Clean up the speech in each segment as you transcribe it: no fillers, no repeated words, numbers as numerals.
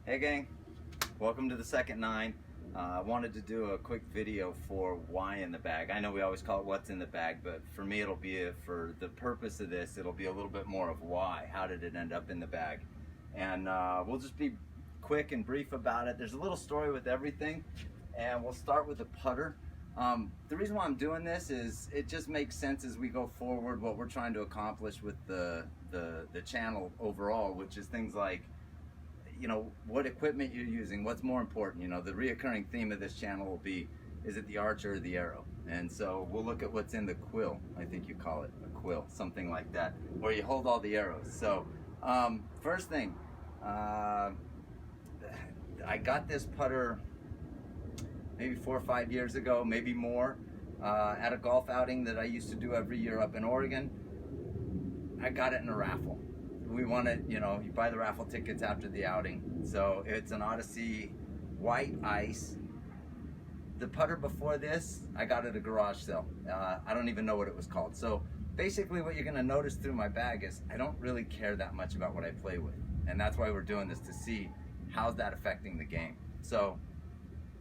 Hey gang, welcome to the second nine. I wanted to do a quick video for why in the bag. I know we always call it what's in the bag, but for me it'll be, for the purpose of this, it'll be a little bit more of why. How did it end up in the bag? And we'll just be quick and brief about it. There's a little story with everything, and we'll start with the putter. The reason why I'm doing this is it just makes sense as we go forward what we're trying to accomplish with the channel overall, which is things like, you know, what equipment you're using, what's more important. You know, the reoccurring theme of this channel will be, is it the archer or the arrow? And so we'll look at what's in the quill. I think you call it a quill, something like that, where you hold all the arrows. So first thing, I got this putter maybe 4 or 5 years ago, maybe more, at a golf outing that I used to do every year up in Oregon. I got it in a raffle. We wanted, you know, you buy the raffle tickets after the outing. So it's an Odyssey white ice. The putter before this, I got at a garage sale. I don't even know what it was called. So basically what you're gonna notice through my bag is I don't really care that much about what I play with. And that's why we're doing this, to see how's that affecting the game. So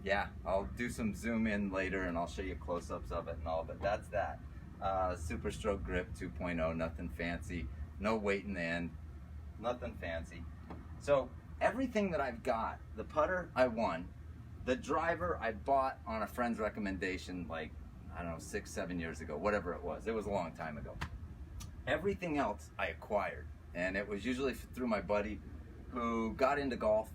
yeah, I'll do some zoom in later and I'll show you close-ups of it and all, but that's that. Super Stroke Grip 2.0, nothing fancy. No weight in the end, nothing fancy. So everything that I've got, the putter I won, the driver I bought on a friend's recommendation, like, I don't know, 6, 7 years ago, whatever it was. It was a long time ago. Everything else I acquired, and it was usually through my buddy who got into golf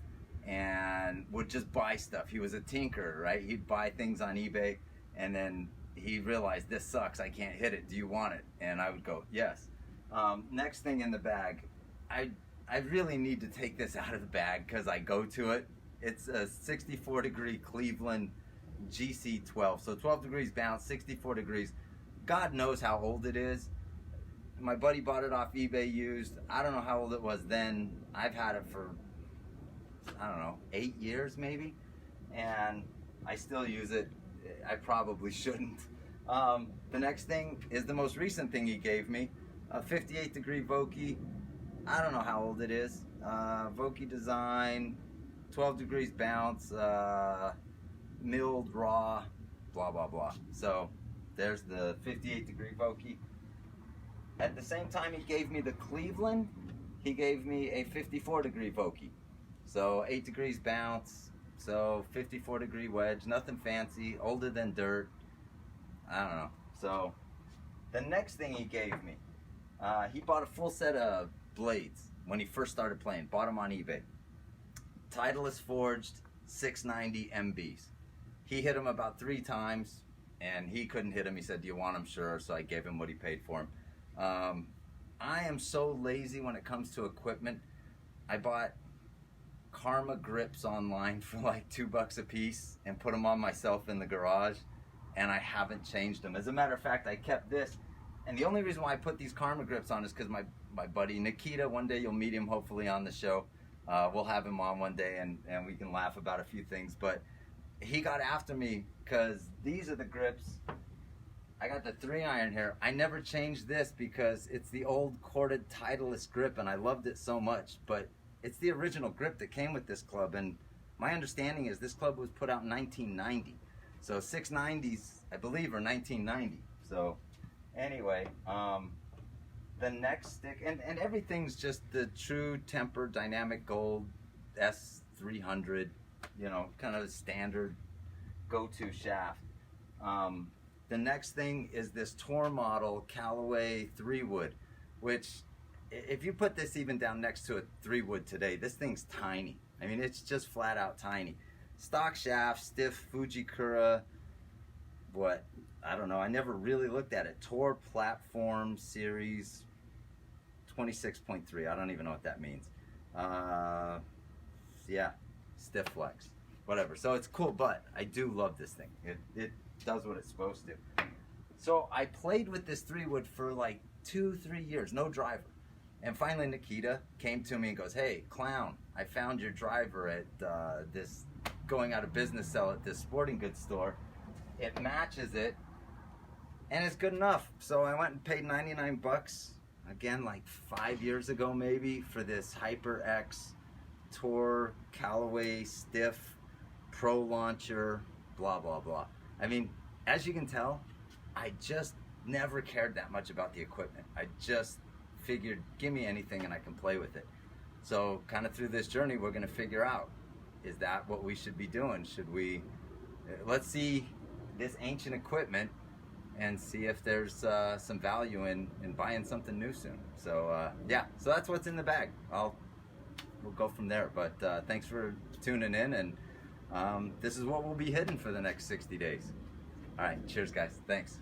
and would just buy stuff. He was a tinkerer, right? He'd buy things on eBay, and then he realized, this sucks, I can't hit it, do you want it? And I would go, yes. Next thing in the bag, I really need to take this out of the bag because I go to it. It's a 64 degree Cleveland GC12. So 12 degrees bounce, 64 degrees. God knows how old it is. My buddy bought it off eBay used. I don't know how old it was then. I've had it for, I don't know, 8 years maybe. And I still use it. I probably shouldn't. The next thing is the most recent thing he gave me. A 58 degree Vokey. I don't know how old it is. Vokey design, 12 degrees bounce, milled raw, blah blah blah. So there's the 58 degree Vokey. At the same time he gave me the Cleveland, he gave me a 54 degree Vokey. So 8 degrees bounce, so 54 degree wedge, nothing fancy, older than dirt. I don't know. So the next thing he gave me, he bought a full set of blades when he first started playing. Bought them on eBay. Titleist forged 690 MBs. He hit them about 3 times, and he couldn't hit them. He said, "Do you want them?" Sure. So I gave him what he paid for them. I am so lazy when it comes to equipment. I bought Karma grips online for like $2 a piece and put them on myself in the garage, and I haven't changed them. As a matter of fact, I kept this. And the only reason why I put these Karma grips on is because my buddy Nikita, one day you'll meet him hopefully on the show. We'll have him on one day and we can laugh about a few things. But he got after me because these are the grips. I got the 3-iron here. I never changed this because it's the old corded Titleist grip and I loved it so much. But it's the original grip that came with this club. And my understanding is this club was put out in 1990. So 690s, I believe, are 1990. So anyway, the next stick, and everything's just the true tempered dynamic gold S300, you know, kind of standard go-to shaft. The next thing is this tour model Callaway 3-wood, which if you put this even down next to a 3-wood today, this thing's tiny. I mean, it's just flat out tiny. Stock shaft, stiff Fujikura, what? I don't know. I never really looked at it. Tour Platform Series 26.3. I don't even know what that means. Yeah, stiff flex. Whatever. So it's cool, but I do love this thing. It does what it's supposed to. So I played with this 3-wood for like 2-3 years, no driver. And finally Nikita came to me and goes, "Hey, clown, I found your driver at this going out of business sale at this sporting goods store. It matches it, and it's good enough." So I went and paid 99 bucks, again, like 5 years ago maybe, for this HyperX Tour, Callaway, Stiff, Pro Launcher, blah, blah, blah. I mean, as you can tell, I just never cared that much about the equipment. I just figured, give me anything and I can play with it. So kind of through this journey, we're gonna figure out, is that what we should be doing? Should we, let's see this ancient equipment and see if there's some value in buying something new soon. So yeah, so that's what's in the bag. We'll go from there, but thanks for tuning in, and this is what we'll be hitting for the next 60 days. All right, cheers guys, thanks.